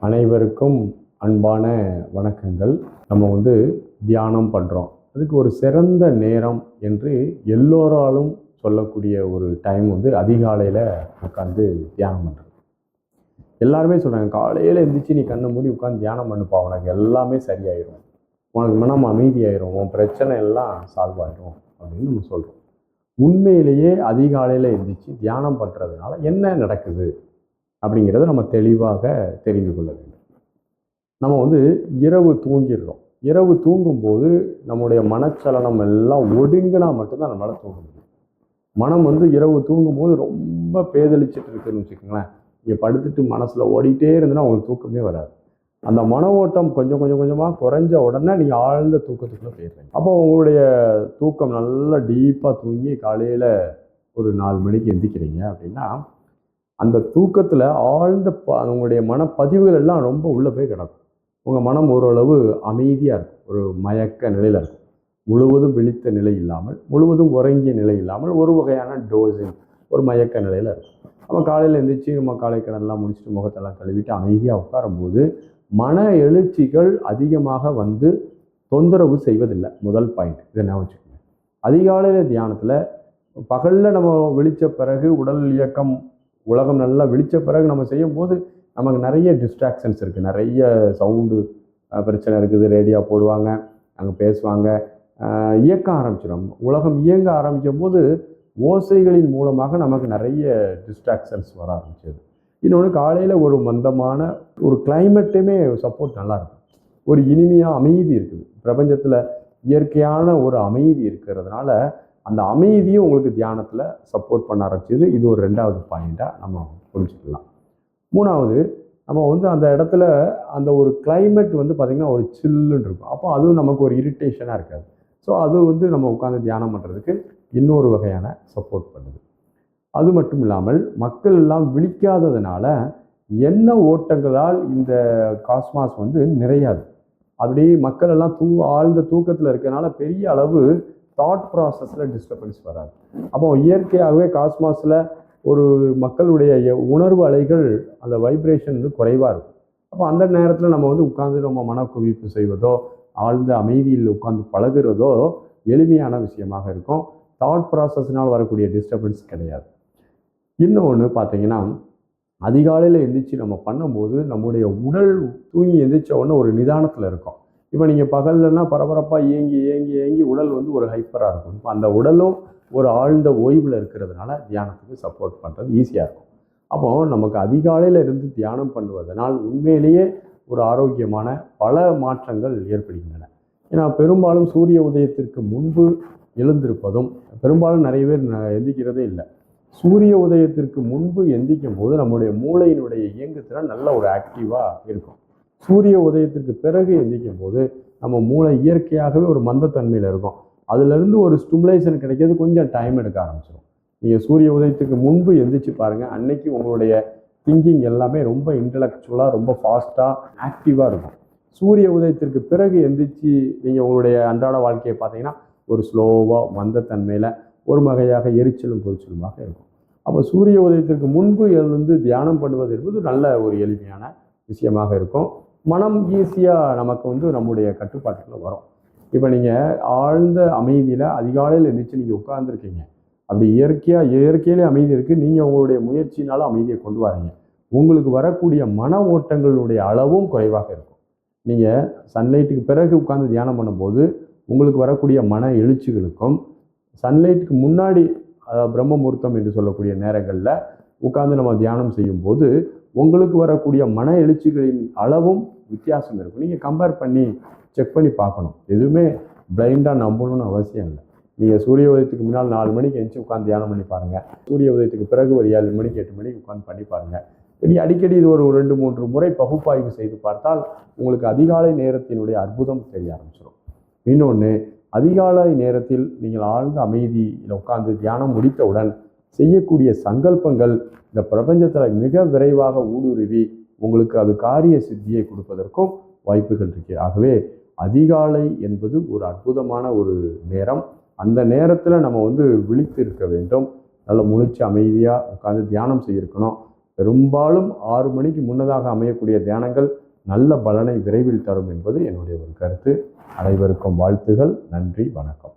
அனைவருக்கும் அன்பான வணக்கங்கள். நம்ம தியானம் பண்ணுறோம். அதுக்கு ஒரு சிறந்த நேரம் என்று எல்லோராலும் சொல்லக்கூடிய ஒரு டைம் அதிகாலையில் உட்காந்து தியானம் பண்ணுறது. எல்லாருமே சொல்கிறாங்க, காலையில் எழுந்திரிச்சு நீ கண்ணை மூடி உட்காந்து தியானம் பண்ணுப்பா, உனக்கு எல்லாமே சரியாயிடும், உனக்கு மனம் அமைதியாயிரும், உன் பிரச்சனை எல்லாம் சால்வ் ஆயிடும் அப்படின்னு நம்ம சொல்கிறோம். உண்மையிலேயே அதிகாலையில் எழுந்திரிச்சு தியானம் பண்ணுறதுனால என்ன நடக்குது அப்படிங்கிறத நம்ம தெளிவாக தெரிந்து கொள்ள வேண்டும். நம்ம இரவு தூங்கிடுறோம். இரவு தூங்கும்போது நம்முடைய மனச்சலனம் எல்லாம் ஒடுங்கினா மட்டும்தான் நம்மளால் தூங்க முடியும். மனம் இரவு தூங்கும்போது ரொம்ப பேதளிச்சுட்டு இருக்குன்னு வச்சுக்கோங்களேன். இங்கே படுத்துட்டு மனசில் ஓடிக்கிட்டே இருந்ததுன்னா உங்களுக்கு தூக்கமே வராது. அந்த மன ஓட்டம் கொஞ்சம் கொஞ்சமாக குறைஞ்ச உடனே நீங்கள் ஆழ்ந்த தூக்கத்துக்குள்ளே போயிடுறீங்க. அப்போ உங்களுடைய தூக்கம் நல்லா டீப்பாக தூங்கி காலையில் ஒரு 4 மணிக்கு எந்திக்கிறீங்க அப்படின்னா அந்த தூக்கத்தில் ஆழ்ந்த உங்களுடைய மனப்பதிவுகள் எல்லாம் ரொம்ப உள்ளே போய் கிடக்கும். உங்கள் மனம் ஓரளவு அமைதியாக இருக்கும், ஒரு மயக்க நிலையில் இருக்கும். முழுவதும் விழித்த நிலை இல்லாமல், முழுவதும் உறங்கிய நிலை இல்லாமல், ஒரு வகையான டோசிங், ஒரு மயக்க நிலையில் இருக்கும். நம்ம காலையில் எழுந்திரிச்சு நம்ம காலை கடன்லாம் முடிச்சுட்டு முகத்தெல்லாம் கழுவிட்டு அமைதியாக உட்காரும்போது மன எழுச்சிகள் அதிகமாக தொந்தரவு செய்வதில்லை. முதல் பாயிண்ட் இதை நான் வச்சுக்கோங்க. அதிகாலையில் தியானத்தில் பகலில் நம்ம விழித்த பிறகு உடல் இயக்கம் உலகம் நல்லா விழித்த பிறகு நம்ம செய்யும்போது நமக்கு நிறைய டிஸ்ட்ராக்ஷன்ஸ் இருக்குது, நிறைய சவுண்டு பிரச்சனை இருக்குது. ரேடியோ போடுவாங்க, அங்கே பேசுவாங்க, இயக்க ஆரம்பிச்சிடும். உலகம் இயங்க ஆரம்பிக்கும் போது ஓசைகளின் மூலமாக நமக்கு நிறைய டிஸ்ட்ராக்ஷன்ஸ் வர ஆரம்பிச்சது. இன்னொன்று, காலையில் ஒரு மந்தமான ஒரு கிளைமேட்டுமே சப்போர்ட் நல்லாயிருக்கும். ஒரு இனிமையாக அமைதி இருக்குது. பிரபஞ்சத்தில் இயற்கையான ஒரு அமைதி இருக்கிறதுனால அந்த அமைதியும் உங்களுக்கு தியானத்தில் சப்போர்ட் பண்ண ஆரம்பிச்சது. இது ஒரு 2வது பாயிண்ட்டாக நம்ம புரிஞ்சுக்கலாம். 3வது, நம்ம அந்த இடத்துல அந்த ஒரு கிளைமேட் பார்த்திங்கன்னா ஒரு சில்லுன்னு இருக்கும். அப்போ அதுவும் நமக்கு ஒரு இரிட்டேஷனாக இருக்காது. ஸோ அது நம்ம உட்காந்து தியானம் பண்ணுறதுக்கு இன்னொரு வகையான சப்போர்ட் பண்ணுது. அது மட்டும் இல்லாமல் மக்கள் எல்லாம் விழிக்காததுனால எண்ண ஓட்டங்களால் இந்த காஸ்மாஸ் நிறையாது. அப்படி மக்கள் எல்லாம் ஆழ்ந்த தூக்கத்தில் இருக்கிறதுனால பெரிய அளவு தாட் ப்ராசஸில் டிஸ்டர்பன்ஸ் வராது. அப்போ இயற்கையாகவே காஸ்மாஸில் ஒரு மக்களுடைய உணர்வு அலைகள், அந்த வைப்ரேஷன் குறைவாக இருக்கும். அப்போ அந்த நேரத்தில் நம்ம உட்காந்து நம்ம மனக்குவிப்பு செய்வதோ ஆழ்ந்த அமைதியில் உட்காந்து பழகுறதோ எளிமையான விஷயமாக இருக்கும். தாட் ப்ராசஸ்னால் வரக்கூடிய டிஸ்டர்பன்ஸ் கிடையாது. இன்னொன்று பார்த்தீங்கன்னா, அதிகாலையில் எந்திரிச்சு நம்ம பண்ணும்போது நம்முடைய உடல் தூங்கி எந்திரிச்ச உடனே ஒரு நிதானத்தில் இருக்கும். இப்போ நீங்கள் பகல்லன்னா பரபரப்பாக ஏங்கி உடல் ஒரு ஹைப்பராக இருக்கும். இப்போ அந்த உடலும் ஒரு ஆழ்ந்த ஓய்வில் இருக்கிறதுனால தியானத்துக்கு சப்போர்ட் பண்ணுறது ஈஸியாக இருக்கும். அப்போது நமக்கு அதிகாலையில் இருந்து தியானம் பண்ணுவதனால் உண்மையிலேயே ஒரு ஆரோக்கியமான பல மாற்றங்கள் ஏற்படுகின்றன. ஏன்னா பெரும்பாலும் சூரிய உதயத்திற்கு முன்பு எழுந்திருப்பதும், பெரும்பாலும் நிறைய பேர் எந்திக்கிறதே இல்லை. சூரிய உதயத்திற்கு முன்பு எந்திக்கும் போது நம்முடைய மூளையினுடைய இயங்குத்திறன் நல்ல ஒரு ஆக்டிவாக இருக்கும். சூரிய உதயத்திற்கு பிறகு எந்திக்கும் போது நம்ம மூளை இயற்கையாகவே ஒரு மந்தத்தன்மையில் இருக்கும். அதுலேருந்து ஒரு ஸ்டிமுலேஷன் கிடைக்கிறது கொஞ்சம் டைம் எடுக்க ஆரம்பிச்சிடும். நீங்கள் சூரிய உதயத்துக்கு முன்பு எந்திரிச்சு பாருங்கள், அன்னைக்கு உங்களுடைய திங்கிங் எல்லாமே ரொம்ப இன்டலெக்சுவலாக, ரொம்ப ஃபாஸ்ட்டாக, ஆக்டிவாக இருக்கும். சூரிய உதயத்திற்கு பிறகு எந்திரிச்சு நீங்கள் உங்களுடைய அன்றாட வாழ்க்கையை பார்த்தீங்கன்னா ஒரு ஸ்லோவாக மந்தத்தன்மையில் ஒரு வகையாக எரிச்சலும் பொரிச்சலுமாக இருக்கும். அப்போ சூரிய உதயத்திற்கு முன்பு எழுந்து தியானம் பண்ணுவது என்பது நல்ல ஒரு எளிமையான விஷயமாக இருக்கும். மனம் ஈஸியாக நமக்கு நம்முடைய கட்டுப்பாட்டுக்குள்ள வரும். இப்போ நீங்கள் ஆழ்ந்த அமைதியில் அதிகாலையில் எழுந்திரிச்சு நீங்கள் உட்கார்ந்துருக்கீங்க. அப்படி இயற்கையிலே அமைதி இருக்குது. நீங்கள் உங்களுடைய முயற்சினாலும் அமைதியை கொண்டு வரீங்க. உங்களுக்கு வரக்கூடிய மன ஓட்டங்களுடைய அளவும் குறைவாக இருக்கும். நீங்கள் சன்லைட்டுக்கு பிறகு உட்கார்ந்து தியானம் பண்ணும்போது உங்களுக்கு வரக்கூடிய மன எழுச்சிகளுக்கும் சன்லைட்டுக்கு முன்னாடி, பிரம்ம முகூர்த்தம் என்று சொல்லக்கூடிய நேரங்களில் உட்கார்ந்து நம்ம தியானம் செய்யும்போது உங்களுக்கு வரக்கூடிய மன எழுச்சிகளின் அளவும் வித்தியாசம் இருக்கும். நீங்கள் கம்பேர் பண்ணி செக் பண்ணி பார்க்கணும். எதுவுமே பிளைண்டாக நம்பணும்னு அவசியம் இல்லை. நீங்கள் சூரிய உதயத்துக்கு முன்னால் 4 மணிக்கு எழுந்துச்சி உட்காந்து தியானம் பண்ணி பாருங்கள். சூரிய உதயத்துக்கு பிறகு ஒரு 7 மணிக்கு 8 மணிக்கு உட்காந்து பண்ணி பாருங்கள். இனி அடிக்கடி இது ஒரு 2-3 முறை பகுப்பாய்வு செய்து பார்த்தால் உங்களுக்கு அதிகாலை நேரத்தினுடைய அற்புதம் தெரிய ஆரம்பிச்சிடும். இன்னொன்று, அதிகாலை நேரத்தில் நீங்கள் ஆழ்ந்த அமைதியில் உட்காந்து தியானம் முடித்தவுடன் செய்யக்கூடிய சங்கல்பங்கள் இந்த பிரபஞ்சத்தில் மிக விரைவாக ஊடுருவி உங்களுக்கு அது காரிய சித்தியை கொடுப்பதற்கும் வாய்ப்புகள் இருக்கு. ஆகவே அதிகாலை என்பது ஒரு அற்புதமான ஒரு நேரம். அந்த நேரத்தில் நம்ம விழித்து இருக்க வேண்டும். நல்ல முழிச்சு அமைதியாக உட்காந்து தியானம் செய்யிருக்கணும். பெரும்பாலும் 6 மணிக்கு முன்னதாக அமையக்கூடிய தியானங்கள் நல்ல பலனை விரைவில் தரும் என்பது என்னுடைய ஒரு கருத்து. அனைவருக்கும் வாழ்த்துகள். நன்றி, வணக்கம்.